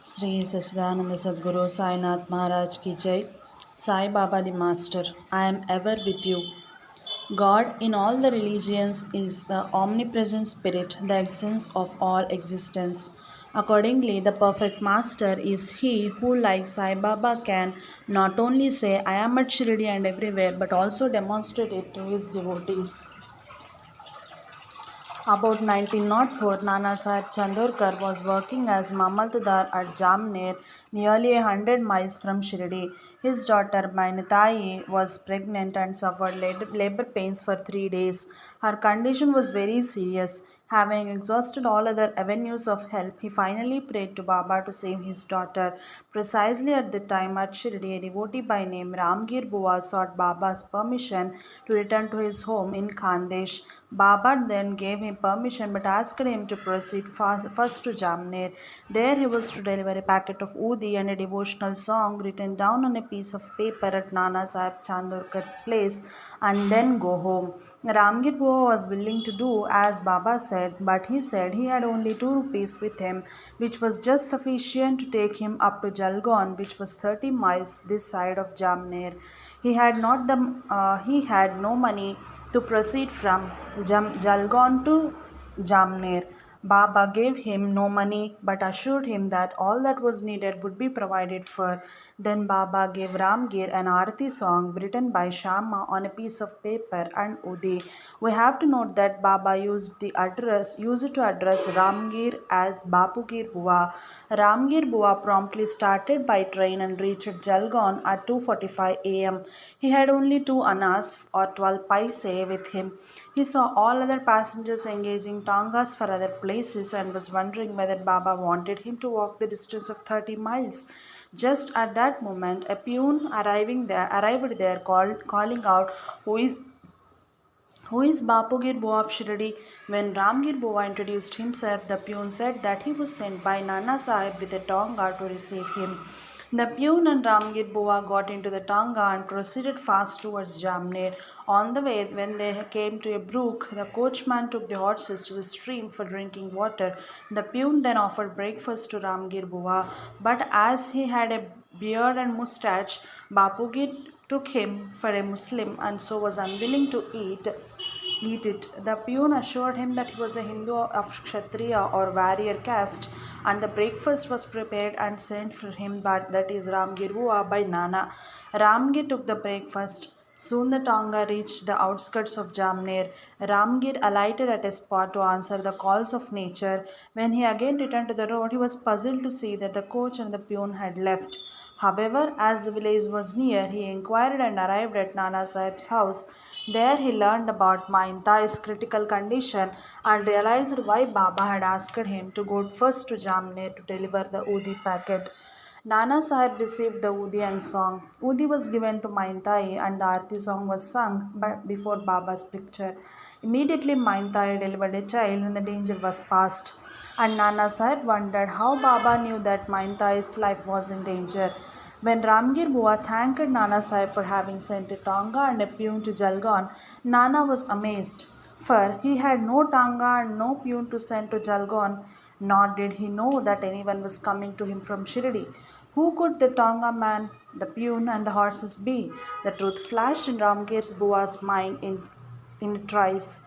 Sri Sasidananda Sadguru Sainath Maharaj Ki Jai. Sai Baba the Master, I am ever with you. God in all the religions is the omnipresent spirit, the essence of all existence. Accordingly, the perfect master is he who, like Sai Baba, can not only say, I am at Shirdi and everywhere, but also demonstrate it to his devotees. About 1904, Nana Sahib Chandorkar was working as Mamaltadar at Jamner, nearly 100 miles from Shirdi. His daughter Mainitai was pregnant and suffered labor pains for 3 days. Her condition was very serious. Having exhausted all other avenues of help, he finally prayed to Baba to save his daughter. Precisely at the time at Shirdi, a devotee by name Ramgir Bua sought Baba's permission to return to his home in Khandesh. Baba then gave him permission but asked him to proceed first to Jamner. There he was to deliver a packet of Udi and a devotional song written down on a piece of paper at Nana Sahib Chandorkar's place and then go home. Ramgir Bua was willing to do as Baba said, but he said he had only 2 rupees with him, which was just sufficient to take him up to Jalgaon, which was 30 miles this side of Jamner. He had no money to proceed from Jalgaon to Jamner. Baba gave him no money but assured him that all that was needed would be provided for. Then Baba gave Ramgir an Arati song written by Shama on a piece of paper and Udi. We have to note that Baba used it to address Ramgir as Bapugir Bua. Ramgir Bua promptly started by train and reached Jalgaon at 2:45 a.m. He had only 2 annas or 12 paise with him. He saw all other passengers engaging tongas for other places and was wondering whether Baba wanted him to walk the distance of 30 miles. Just at that moment, a peon arrived there calling out, who is Bapugir Bua of Shirdi? When Ramgir Bua introduced himself, the peon said that he was sent by Nana Sahib with a tonga to receive him. The peon and Ramgir Bua got into the tonga and proceeded fast towards Jamner. On the way, when they came to a brook, the coachman took the horses to the stream for drinking water. The peon then offered breakfast to Ramgir Bua, but as he had a beard and moustache, Bapugir took him for a Muslim and so was unwilling to eat it. The peon assured him that he was a Hindu of Kshatriya or warrior caste, and the breakfast was prepared and sent for him, but that is Ramgir Bua by Nana. Ramgir took the breakfast. Soon the Tonga reached the outskirts of Jamner. Ramgir alighted at a spot to answer the calls of nature. When he again returned to the road, he was puzzled to see that the coach and the peon had left. However, as the village was near, he inquired and arrived at Nana Sahib's house. There he learned about Maintai's critical condition and realized why Baba had asked him to go first to Jamner to deliver the Udi packet. Nana Sahib received the Udi and song. Udi was given to Maintai and the Arti song was sung before Baba's picture. Immediately Maintai delivered a child and the danger was past. And Nana Sahib wondered how Baba knew that Maintai's life was in danger. When Ramgir Bua thanked Nana Sahib for having sent a Tonga and a peon to Jalgaon, Nana was amazed, for he had no Tonga and no peon to send to Jalgaon, nor did he know that anyone was coming to him from Shirdi. Who could the Tonga man, the peon, and the horses be? The truth flashed in Ramgir Bua's mind in a trice.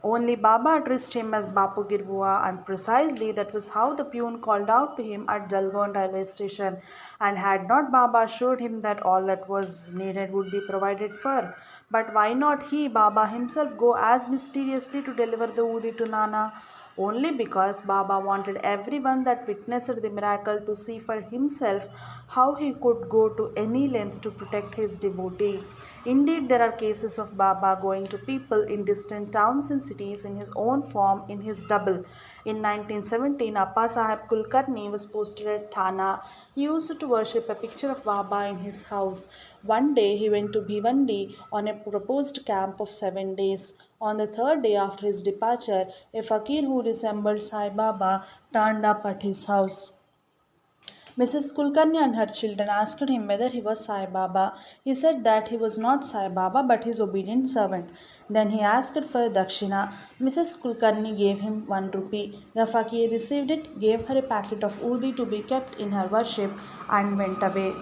Only Baba addressed him as Bapu Girbua, and precisely that was how the peon called out to him at Jalgaon railway station. And had not Baba assured him that all that was needed would be provided for? But why not he, Baba himself, go as mysteriously to deliver the Udi to Nana? Only because Baba wanted everyone that witnessed the miracle to see for himself how he could go to any length to protect his devotee. Indeed, there are cases of Baba going to people in distant towns and cities in his own form in his double. In 1917, Appa Sahib Kulkarni was posted at Thana. He used to worship a picture of Baba in his house. One day he went to Bhivandi on a proposed camp of 7 days. On the third day after his departure, a fakir who resembled Sai Baba turned up at his house. Mrs. Kulkarni and her children asked him whether he was Sai Baba. He said that he was not Sai Baba but his obedient servant. Then he asked for dakshina. Mrs. Kulkarni gave him 1 rupee. The fakir received it, gave her a packet of udi to be kept in her worship, and went away.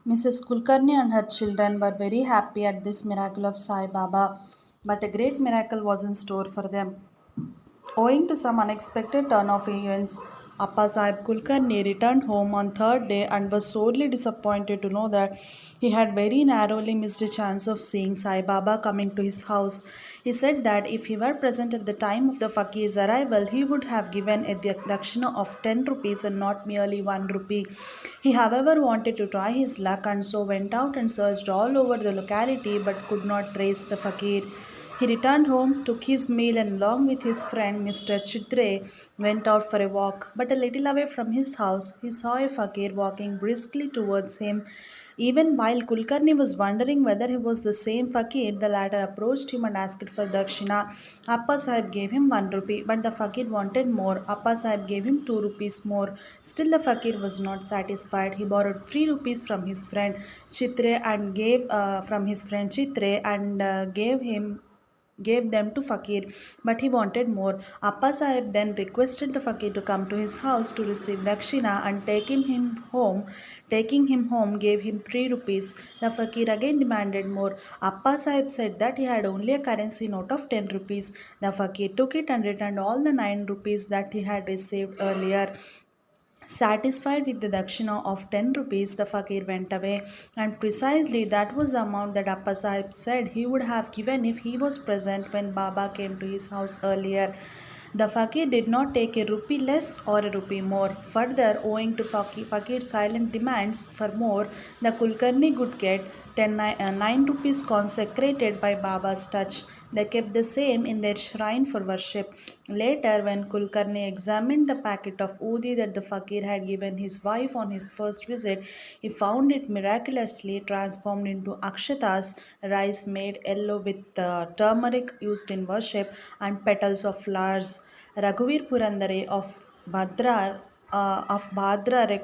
Mrs. Kulkarni and her children were very happy at this miracle of Sai Baba, but a great miracle was in store for them. Owing to some unexpected turn of events, Appa Sahib Kulkarni returned home on third day and was sorely disappointed to know that he had very narrowly missed a chance of seeing Sai Baba coming to his house. He said that if he were present at the time of the fakir's arrival, he would have given a dakshina of 10 rupees and not merely 1 rupee. He, however, wanted to try his luck and so went out and searched all over the locality but could not trace the fakir. He returned home, took his meal, and along with his friend Mr. Chitre went out for a walk. But a little away from his house, he saw a fakir walking briskly towards him. Even while Kulkarni was wondering whether he was the same fakir, the latter approached him and asked for dakshina. Appa Sahib gave him 1 rupee, but the fakir wanted more. Appa Sahib gave him 2 rupees more. Still, the fakir was not satisfied. He borrowed 3 rupees from his friend Chitre and gave them to Fakir, but he wanted more. Appa Sahib then requested the Fakir to come to his house to receive Dakshina and taking him home gave him 3 rupees. The Fakir again demanded more. Appa Sahib said that he had only a currency note of 10 rupees. The Fakir took it and returned all the 9 rupees that he had received earlier. Satisfied with the dakshina of 10 rupees, the fakir went away, and precisely that was the amount that Appa Sahib said he would have given if he was present when Baba came to his house earlier. The fakir did not take a rupee less or a rupee more. Further, owing to Fakir's silent demands for more, the Kulkarni would get 9 rupees consecrated by Baba's touch. They kept the same in their shrine for worship. Later, when Kulkarni examined the packet of udi that the fakir had given his wife on his first visit, he found it miraculously transformed into akshatas, rice made yellow with turmeric used in worship, and petals of flowers. Raghuvir Purandare of Bhadra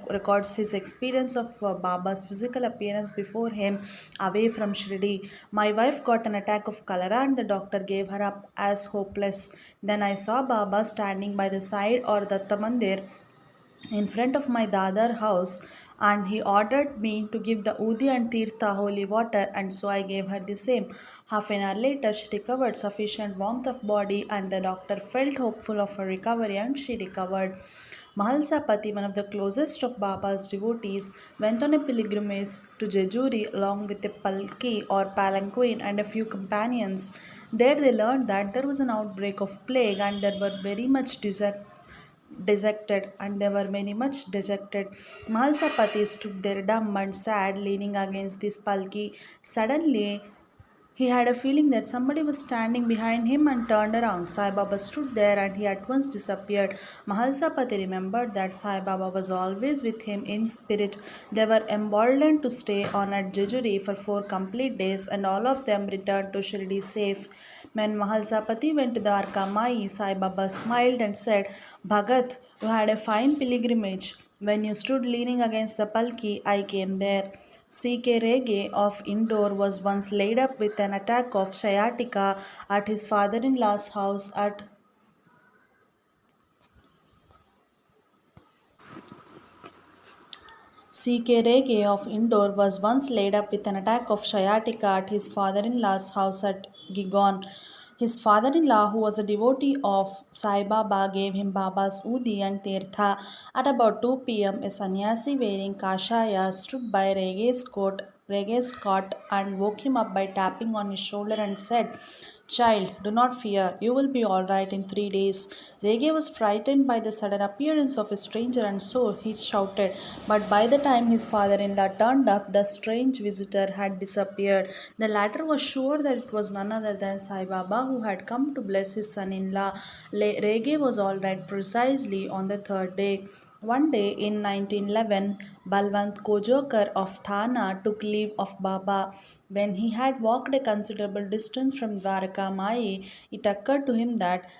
records his experience of Baba's physical appearance before him away from Shirdi. My wife got an attack of cholera and the doctor gave her up as hopeless. Then I saw Baba standing by the side or Datta Mandir in front of my dadar house, and he ordered me to give the udi and tirtha holy water, and so I gave her the same. Half an hour later she recovered sufficient warmth of body and the doctor felt hopeful of her recovery and she recovered. Mahalsa Pati, one of the closest of Baba's devotees, went on a pilgrimage to Jejuri along with a palki or palanquin and a few companions. There they learned that there was an outbreak of plague and there were very much dejected and they were very much dejected. Mahalsapati stood there dumb and sad, leaning against this palki. Suddenly, he had a feeling that somebody was standing behind him and turned around. Sai Baba stood there and he at once disappeared. Mahalsapati remembered that Sai Baba was always with him in spirit. They were emboldened to stay on at Jejuri for 4 complete days and all of them returned to Shirdi safe. When Mahalsapati went to the Arka Mai, Sai Baba smiled and said, Bhagat, you had a fine pilgrimage. When you stood leaning against the palki, I came there. C.K. Rege of Indore was once laid up with an attack of sciatica at his father-in-law's house at C.K. Rege of Indore was once laid up with an attack of sciatica at his father-in-law's house at Gigon. His father-in-law, who was a devotee of Sai Baba, gave him Baba's Udi and Tirtha. At about 2 p.m., a sannyasi wearing kashaya stood by Rege's cot and woke him up by tapping on his shoulder and said, Child, do not fear. You will be all right in 3 days. Rege was frightened by the sudden appearance of a stranger and so he shouted. But by the time his father in law turned up, the strange visitor had disappeared. The latter was sure that it was none other than Sai Baba who had come to bless his son in law. Rege was all right precisely on the third day. One day in 1911, Balwant Kojokar of Thana took leave of Baba. When he had walked a considerable distance from Dwarka Mai, it occurred to him that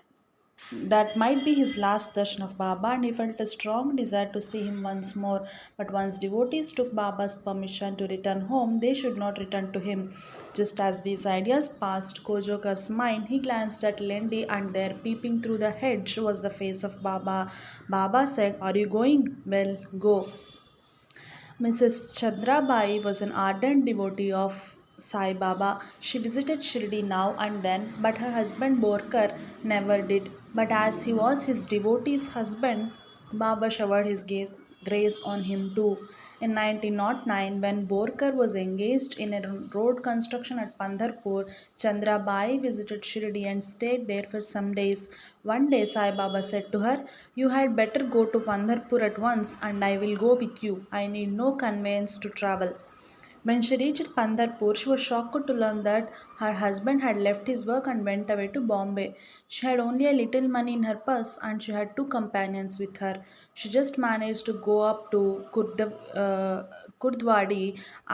That might be his last darshan of Baba, and he felt a strong desire to see him once more. But once devotees took Baba's permission to return home, they should not return to him. Just as these ideas passed Kojokar's mind, he glanced at Lendi, and there, peeping through the hedge, was the face of Baba. Baba said, "Are you going? Well, go." Mrs. Chandrabai was an ardent devotee of Sai Baba. She visited Shirdi now and then, but her husband Borkar never did. But as he was his devotee's husband, Baba showered his grace on him too. In 1909, when Borkar was engaged in a road construction at Pandharpur, Chandrabai visited Shirdi and stayed there for some days. One day Sai Baba said to her, "You had better go to Pandharpur at once and I will go with you. I need no conveyance to travel." When she reached Pandharpur, she was shocked to learn that her husband had left his work and went away to Bombay. She had only a little money in her purse and she had two companions with her. She just managed to go up to Kurdwadi,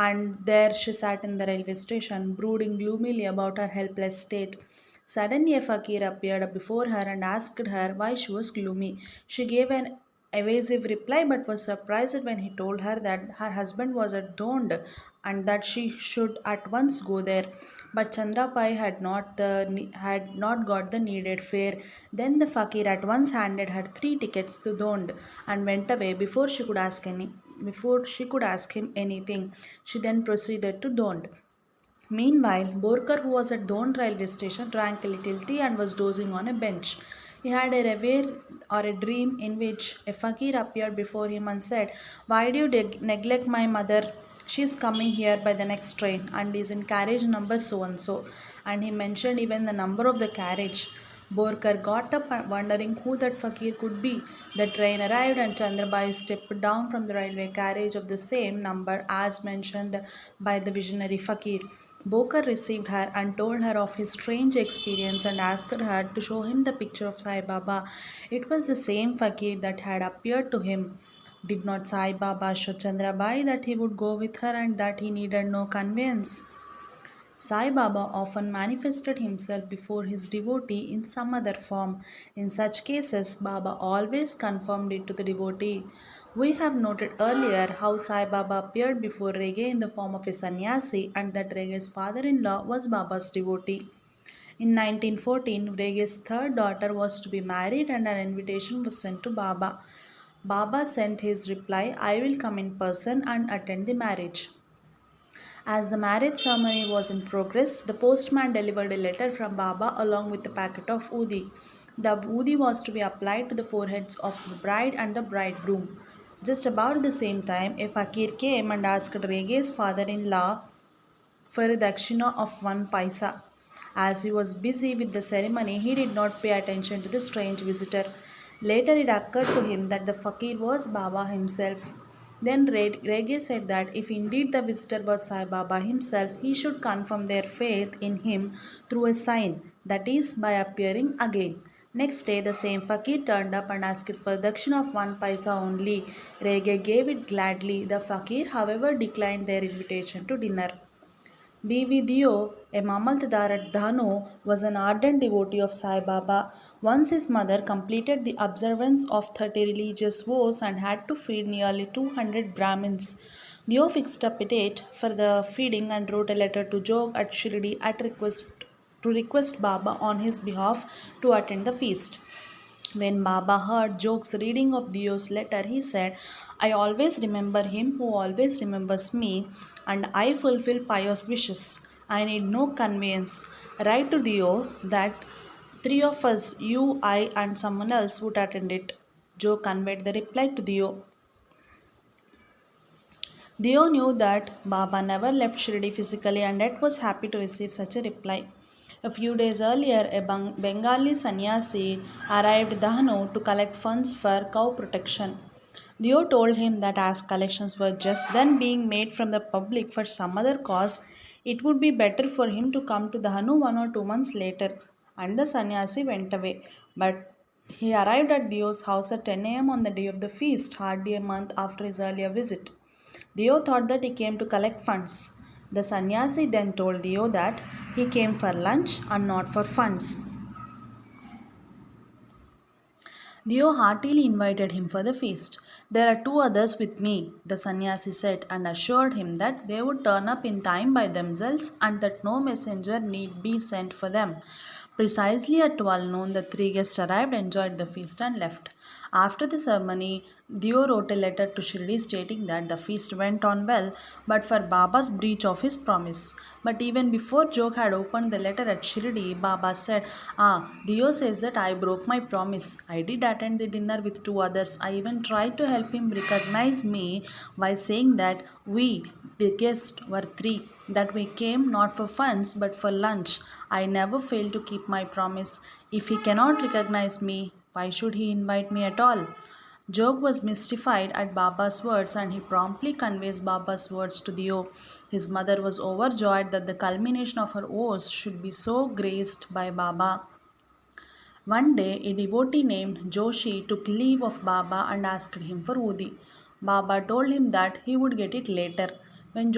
and there she sat in the railway station, brooding gloomily about her helpless state. Suddenly, a fakir appeared before her and asked her why she was gloomy. She gave an evasive reply but was surprised when he told her that her husband was at Dond and that she should at once go there. But Chandrapai had not got the needed fare. Then the fakir at once handed her 3 tickets to Dond and went away before she could ask him anything. She then proceeded to Dond. Meanwhile, Borkar, who was at Don railway station, drank a little tea and was dozing on a bench. He had a reverie or a dream in which a fakir appeared before him and said, "Why do you neglect my mother? She is coming here by the next train and is in carriage number so and so." And he mentioned even the number of the carriage. Borkar got up wondering who that fakir could be. The train arrived and Chandrabai stepped down from the railway carriage of the same number as mentioned by the visionary fakir. Bokar received her and told her of his strange experience and asked her to show him the picture of Sai Baba. It was the same fakir that had appeared to him. Did not Sai Baba show Chandrabai that he would go with her and that he needed no conveyance? Sai Baba often manifested himself before his devotee in some other form. In such cases, Baba always confirmed it to the devotee. We have noted earlier how Sai Baba appeared before Rege in the form of a sannyasi and that Rege's father-in-law was Baba's devotee. In 1914, Rege's third daughter was to be married and an invitation was sent to Baba. Baba sent his reply, "I will come in person and attend the marriage." As the marriage ceremony was in progress, the postman delivered a letter from Baba along with a packet of oodi. The oodi was to be applied to the foreheads of the bride and the bridegroom. Just about the same time, a fakir came and asked Rege's father-in-law for a dakshina of 1 paisa. As he was busy with the ceremony, he did not pay attention to the strange visitor. Later, it occurred to him that the fakir was Baba himself. Then Rege said that if indeed the visitor was Sai Baba himself, he should confirm their faith in him through a sign, that is, by appearing again. Next day, the same fakir turned up and asked for dakshina of 1 paisa only. Rege gave it gladly. The fakir, however, declined their invitation to dinner. B.V. Dio, a Mamaltadar at Dhano, was an ardent devotee of Sai Baba. Once his mother completed the observance of 30 religious vows and had to feed nearly 200 Brahmins. Dio fixed up a date for the feeding and wrote a letter to Jog at Shirdi to request Baba on his behalf to attend the feast. When Baba heard Jog's reading of Dio's letter, he said, "I always remember him who always remembers me, and I fulfill pious wishes. I need no conveyance. Write to Dio that 3 of us, you, I, and someone else, would attend it." Joe conveyed the reply to Dio. Dio knew that Baba never left Shirdi physically and yet was happy to receive such a reply. A few days earlier, a Bengali sannyasi arrived Dahanu to collect funds for cow protection. Dio told him that as collections were just then being made from the public for some other cause, it would be better for him to come to Dahanu 1 or 2 months later. And the sannyasi went away. But he arrived at Dio's house at 10 a.m. on the day of the feast, hardly a month after his earlier visit. Dio thought that he came to collect funds. The sannyasi then told Dio that he came for lunch and not for funds. Dio heartily invited him for the feast. There are two others with me, the sannyasi said, and assured him that they would turn up in time by themselves and that no messenger need be sent for them. Precisely at 12 noon, the three guests arrived, enjoyed the feast, and left. After the ceremony, Dio wrote a letter to Shirdi stating that the feast went on well, but for Baba's breach of his promise. But even before Jog had opened the letter at Shirdi, Baba said, "Ah, Dio says that I broke my promise. I did attend the dinner with two others. I even tried to help him recognize me by saying that we, the guests, were three, that we came not for funds but for lunch. I never failed to keep my promise. If he cannot recognize me, why should he invite me at all?" Jog was mystified at Baba's words and he promptly conveys Baba's words to Dio. His mother was overjoyed that the culmination of her woes should be so graced by Baba. One day, a devotee named Joshi took leave of Baba and asked him for Udi. Baba told him that he would get it later. When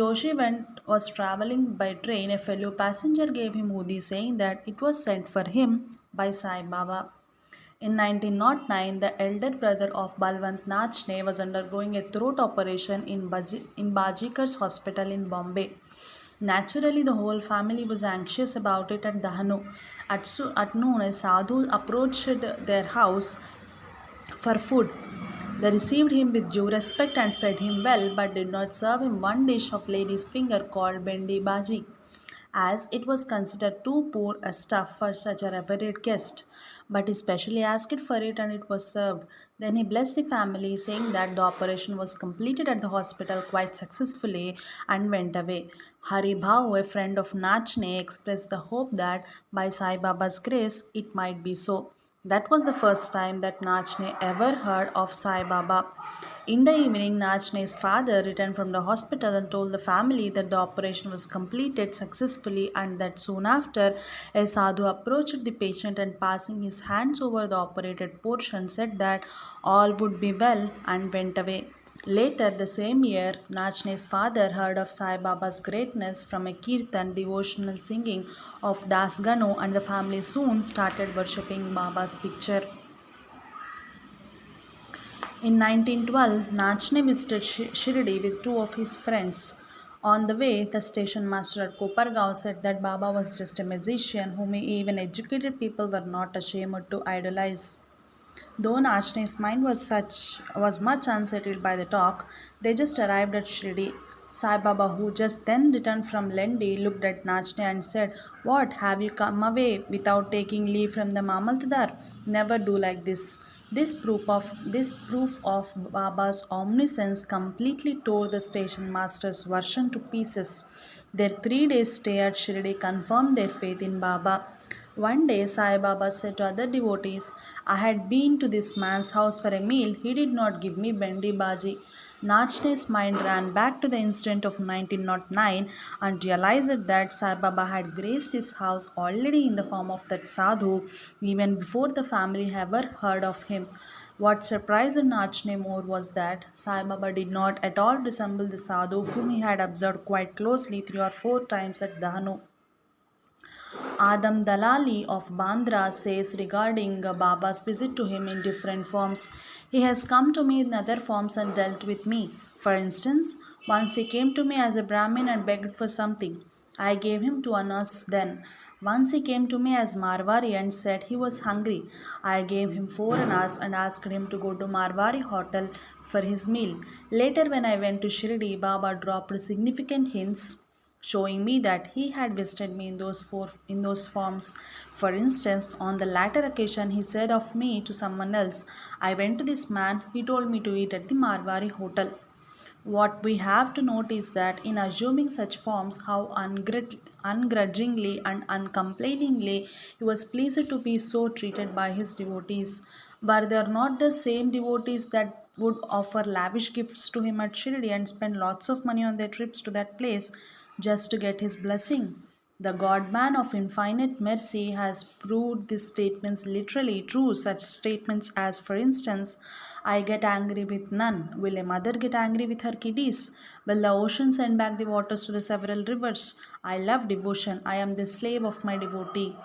was traveling by train, a fellow passenger gave him Udi, saying that it was sent for him by Sai Baba. In 1909, the elder brother of Balwant Nachne was undergoing a throat operation in Bajikar's hospital in Bombay. Naturally, the whole family was anxious about it at Dahanu. At noon, a sadhu approached their house for food. They received him with due respect and fed him well, but did not serve him one dish of lady's finger called bendi baji, as it was considered too poor a stuff for such a revered guest. But he specially asked for it and it was served. Then he blessed the family, saying that the operation was completed at the hospital quite successfully and went away. Hari Bhau, a friend of Nachne, expressed the hope that by Sai Baba's grace it might be so. That was the first time that Nachne ever heard of Sai Baba. In the evening, Nachne's father returned from the hospital and told the family that the operation was completed successfully and that soon after, a sadhu approached the patient and passing his hands over the operated portion said that all would be well and went away. Later the same year, Nachne's father heard of Sai Baba's greatness from a kirtan devotional singing of Das Gano and the family soon started worshipping Baba's picture. In 1912, Nachne visited Shirdi with two of his friends. On the way, the station master at Kopargaon said that Baba was just a magician whom even educated people were not ashamed to idolize. Though Nachne's mind was much unsettled by the talk, they just arrived at Shirdi. Sai Baba, who just then returned from Lendi, looked at Nachne and said, "What, have you come away without taking leave from the Mamaltadar? Never do like this." This proof of Baba's omniscience completely tore the station master's version to pieces. Their 3 days stay at Shirdi confirmed their faith in Baba. One day Sai Baba said to other devotees, "I had been to this man's house for a meal. He did not give me bendi baji." Nachne's mind ran back to the incident of 1909 and realized that Sai Baba had graced his house already in the form of that sadhu even before the family ever heard of him. What surprised Nachne more was that Sai Baba did not at all resemble the sadhu whom he had observed quite closely 3 or 4 times at Dahanu. Adam Dalali of Bandra says regarding Baba's visit to him in different forms, "He has come to me in other forms and dealt with me. For instance, once he came to me as a Brahmin and begged for something. I gave him 2 annas then. Once he came to me as Marwari and said he was hungry. I gave him 4 annas and asked him to go to Marwari hotel for his meal. Later when I went to Shirdi, Baba dropped significant hints showing me that he had visited me in those forms. For instance, on the latter occasion, he said of me to someone else, 'I went to this man, he told me to eat at the Marwari hotel.' What we have to note is that in assuming such forms, how ungrudgingly and uncomplainingly he was pleased to be so treated by his devotees. Were there not the same devotees that would offer lavish gifts to him at Shirdi and spend lots of money on their trips to that place just to get his blessing? The God man of infinite mercy has proved these statements literally true. Such statements as, for instance, "I get angry with none. Will a mother get angry with her kiddies? Will the ocean send back the waters to the several rivers? I love devotion. I am the slave of my devotee."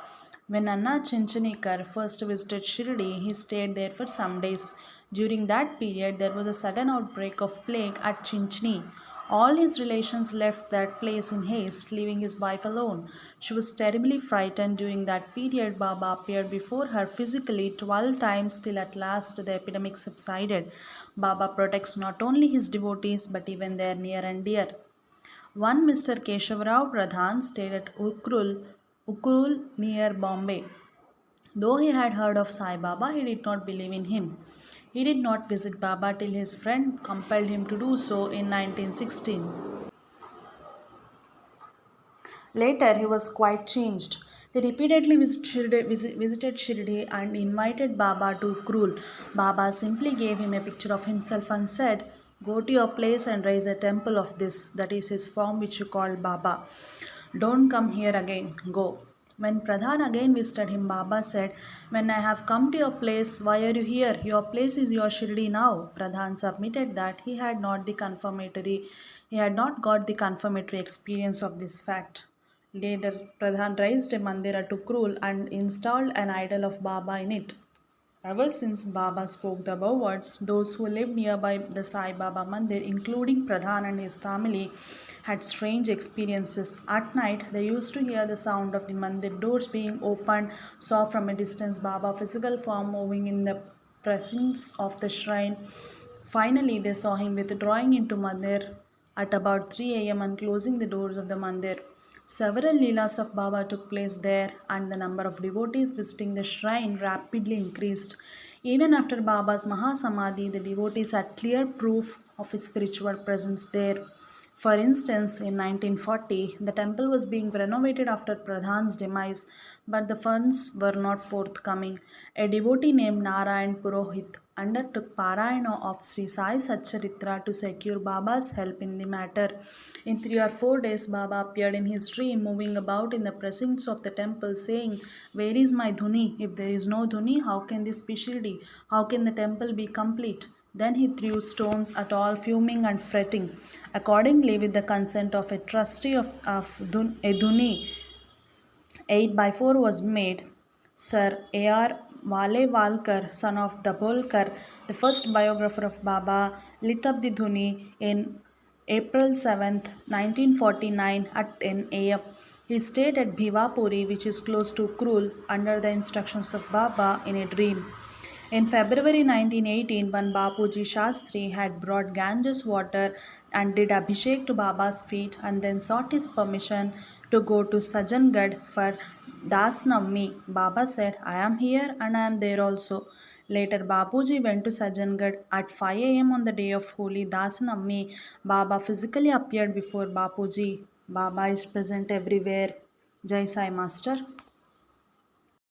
When Anna Chinchanikar first visited Shirdi, he stayed there for some days. During that period, there was a sudden outbreak of plague at Chinchani. All his relations left that place in haste, leaving his wife alone. She was terribly frightened. During that period, Baba appeared before her physically 12 times till at last the epidemic subsided. Baba protects not only his devotees but even their near and dear. One Mr. Keshavrao Pradhan stayed at Ukrul near Bombay. Though he had heard of Sai Baba, he did not believe in him. He did not visit Baba till his friend compelled him to do so in 1916. Later, he was quite changed. He repeatedly visited Shirdi and invited Baba to Krul. Baba simply gave him a picture of himself and said, "Go to your place and raise a temple of this." That is his form which you call Baba. "Don't come here again. Go." When Pradhan again visited him, Baba said, "When I have come to your place, why are you here? Your place is your Shirdi now." Pradhan submitted that he had not got the confirmatory experience of this fact. Later, Pradhan raised a mandir at Ukrul and installed an idol of Baba in it. Ever since Baba spoke the above words, those who lived nearby the Sai Baba Mandir, including Pradhan and his family, had strange experiences. At night, they used to hear the sound of the Mandir doors being opened, saw from a distance Baba's physical form moving in the precincts of the shrine. Finally, they saw him withdrawing into Mandir at about 3 a.m. and closing the doors of the Mandir. Several Leelas of Baba took place there, and the number of devotees visiting the shrine rapidly increased. Even after Baba's Mahasamadhi, the devotees had clear proof of his spiritual presence there. For instance, in 1940, the temple was being renovated after Pradhan's demise, but the funds were not forthcoming. A devotee named Narayan Purohit undertook Parayana of Sri Sai Satcharitra to secure Baba's help in the matter. In 3 or 4 days, Baba appeared in his dream, moving about in the precincts of the temple, saying, "Where is my dhuni? If there is no dhuni, how can this be Shirdi? How can the temple be complete?" Then he threw stones at all, fuming and fretting. Accordingly, with the consent of a trustee of a dhuni, 8 by 4 was made. Sir A.R. Valewalkar, son of Dabholkar, the first biographer of Baba, lit up the dhuni in April 7, 1949 at 10 a.m. He stayed at Bhivapuri, which is close to Krul, under the instructions of Baba in a dream. In February 1918, when Bapuji Shastri had brought Ganges water and did Abhishek to Baba's feet and then sought his permission to go to Sajangad for Das Navmi, Baba said, "I am here and I am there also." Later, Bapuji went to Sajangad at 5 a.m. on the day of Holy Das Navmi. Baba physically appeared before Bapuji. Baba is present everywhere. Jai Sai Master.